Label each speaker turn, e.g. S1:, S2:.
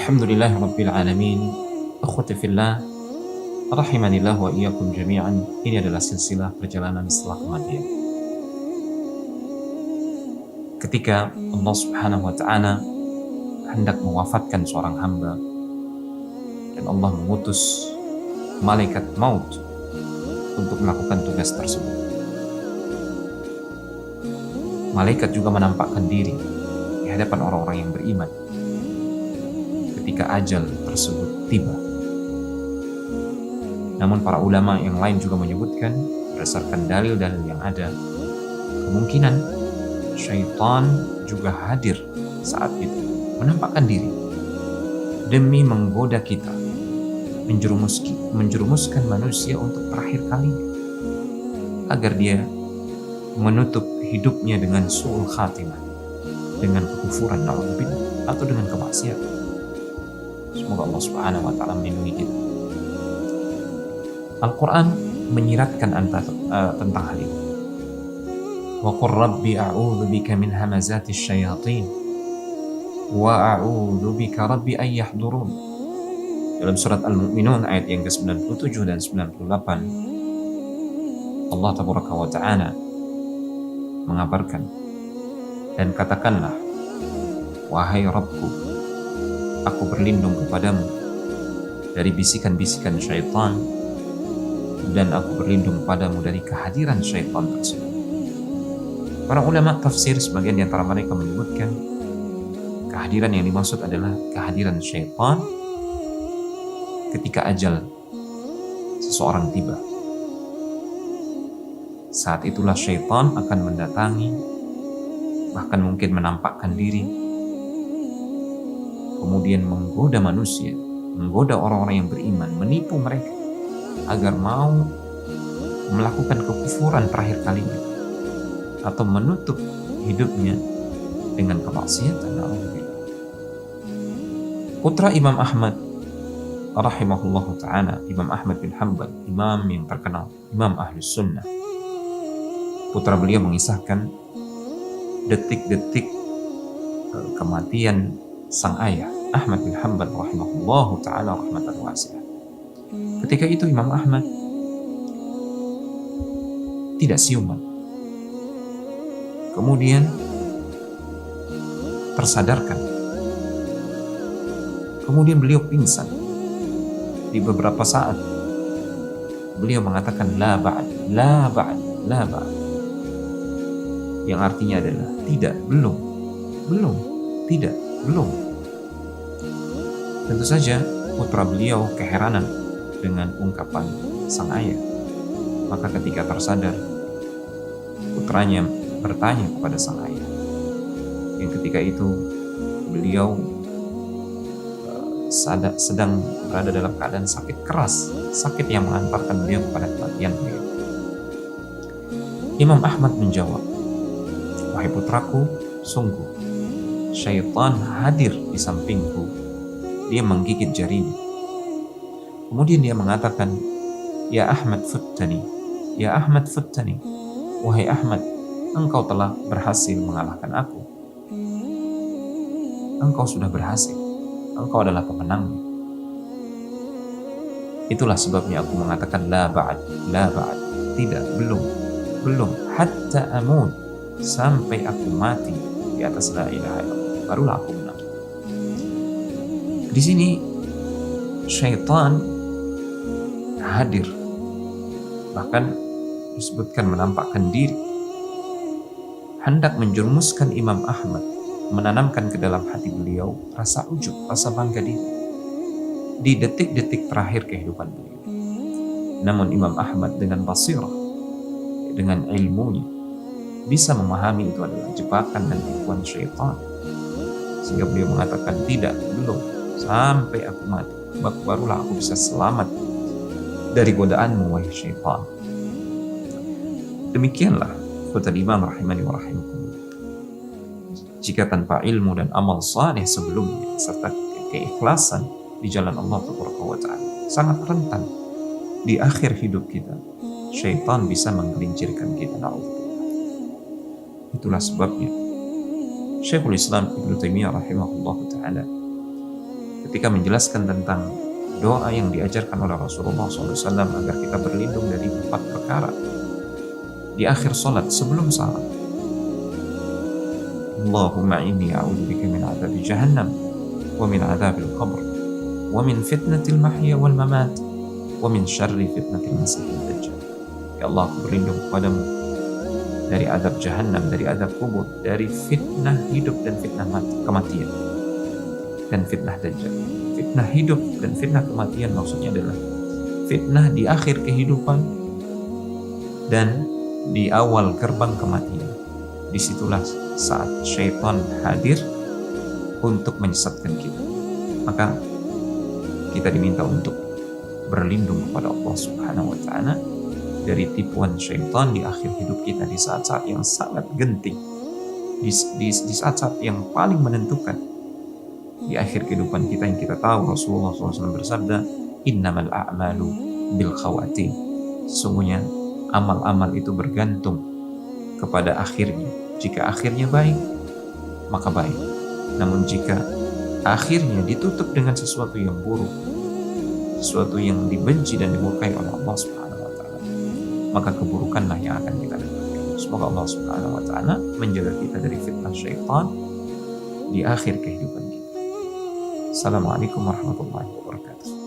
S1: Alhamdulillahi Rabbil Alamin. Akhwati fillah, rahimanillah wa iyyakum jami'an. Ini adalah silsilah perjalanan setelah kematian. Ketika Allah Subhanahu wa Ta'ala hendak mewafatkan seorang hamba dan Allah mengutus malaikat maut untuk melakukan tugas tersebut, malaikat juga menampakkan diri di hadapan orang-orang yang beriman ketika ajal tersebut tiba. Namun para ulama yang lain juga menyebutkan berdasarkan dalil-dalil yang ada, kemungkinan syaitan juga hadir saat itu, menampakkan diri demi menggoda kita, menjerumuskan manusia untuk terakhir kalinya, agar dia menutup hidupnya dengan su'ul khatimah, dengan kekufuran, na'udzubillah, atau dengan kemaksiatan. Semoga Allah Subhanahu wa Ta'ala melindungi kita. Al-Quran menyiratkan tentang hal ini. Wa qur rabbi a'udzu bika min hamazatis syayatin wa a'udzu bika rabbi an yahdurun. Dalam surat Al-Mu'minun ayat yang ke-97 dan 98, Allah Tabaraka wa Ta'ala mengabarkan, dan katakanlah, wahai Rabbku, aku berlindung kepadamu dari bisikan-bisikan syaitan, dan aku berlindung padamu dari kehadiran syaitan tersebut. Para ulama tafsir sebagian di antara mereka menyebutkan kehadiran yang dimaksud adalah kehadiran syaitan ketika ajal seseorang tiba. Saat itulah syaitan akan mendatangi, bahkan mungkin menampakkan diri, kemudian menggoda manusia, menggoda orang-orang yang beriman, menipu mereka agar mau melakukan kekufuran terakhir kalinya atau menutup hidupnya dengan kemaksiatan. Putra Imam Ahmad rahimahullah ta'ala, Imam Ahmad bin Hanbal, imam yang terkenal, imam Ahlus Sunnah, putra beliau mengisahkan detik-detik kematian sang ayah Ahmad bin Hanbal rahimahullah ta'ala rahmatan wasi'ah. Ketika itu Imam Ahmad tidak siuman, kemudian tersadarkan, kemudian beliau pingsan. Di beberapa saat beliau mengatakan la ba'd, la ba'd, la ba'd, yang artinya adalah tidak, belum, tidak, belum. Tentu saja putra beliau keheranan dengan ungkapan sang ayah. Maka ketika tersadar, putranya bertanya kepada sang ayah, yang ketika itu beliau sedang berada dalam keadaan sakit keras, sakit yang mengantarkan beliau kepada kematian beliau. Imam Ahmad menjawab, wahai putraku, sungguh syaitan hadir di sampingku, dia menggigit jarinya. Kemudian dia mengatakan, ya Ahmad futtani, ya Ahmad futtani, wahai Ahmad, engkau telah berhasil mengalahkan aku, engkau sudah berhasil, engkau adalah pemenangnya. Itulah sebabnya aku mengatakan la ba'd, la ba'd, tidak, belum, hatta amut, sampai aku mati di atas la ilaha illallah, barulah aku menang. Di sini syaitan hadir, bahkan disebutkan menampakkan diri, hendak menjerumuskan Imam Ahmad, menanamkan ke dalam hati beliau rasa ujub, rasa bangga diri di detik-detik terakhir kehidupan beliau. Namun Imam Ahmad dengan basirah, dengan ilmunya, bisa memahami itu adalah jebakan dan tipuan syaitan, sehingga beliau mengatakan tidak, belum, sampai aku mati, barulah aku bisa selamat dari godaanmu, wahai syaitan. Demikianlah kata Imam rahimani wa rahimakumullah, jika tanpa ilmu dan amal saleh sebelumnya serta keikhlasan di jalan Allah Subhanahu wa Ta'ala, sangat rentan di akhir hidup kita syaitan bisa menggelincirkan kita. Itulah sebabnya Syekhul Islam Ibnu Taimiyah rahimahullah ta'ala ketika menjelaskan tentang doa yang diajarkan oleh Rasulullah SAW agar kita berlindung dari 4 perkara di akhir salat sebelum salam. Allahumma inni a'udzubika min adzabi jahannam wa min adzabil qabr wa min fitnatil mahya wal mamat wa min syarri fitnatil masiihid dajjal. Ya Allah, aku berlindung kepadamu dari azab jahannam, dari azab kubur, dari fitnah hidup dan fitnah kematian, dan fitnah dajjal. Fitnah hidup dan fitnah kematian maksudnya adalah fitnah di akhir kehidupan dan di awal gerbang kematian. Disitulah saat syaitan hadir untuk menyesatkan kita. Maka kita diminta untuk berlindung kepada Allah Subhanahu wa Ta'ala dari tipuan syaitan di akhir hidup kita, di saat-saat yang sangat genting, di saat-saat yang paling menentukan di akhir kehidupan kita, yang kita tahu Rasulullah SAW bersabda, innamal a'malu bil khawatim. Sesungguhnya amal-amal itu bergantung kepada akhirnya. Jika akhirnya baik, maka baik. Namun jika akhirnya ditutup dengan sesuatu yang buruk, sesuatu yang dibenci dan dimurkai oleh Allah Subhanahu wa Ta'ala, maka keburukanlah yang akan kita dapatkan. Semoga Allah Subhanahu wa Ta'ala menjaga kita dari fitnah syaitan di akhir kehidupan kita. Assalamualaikum warahmatullahi wabarakatuh.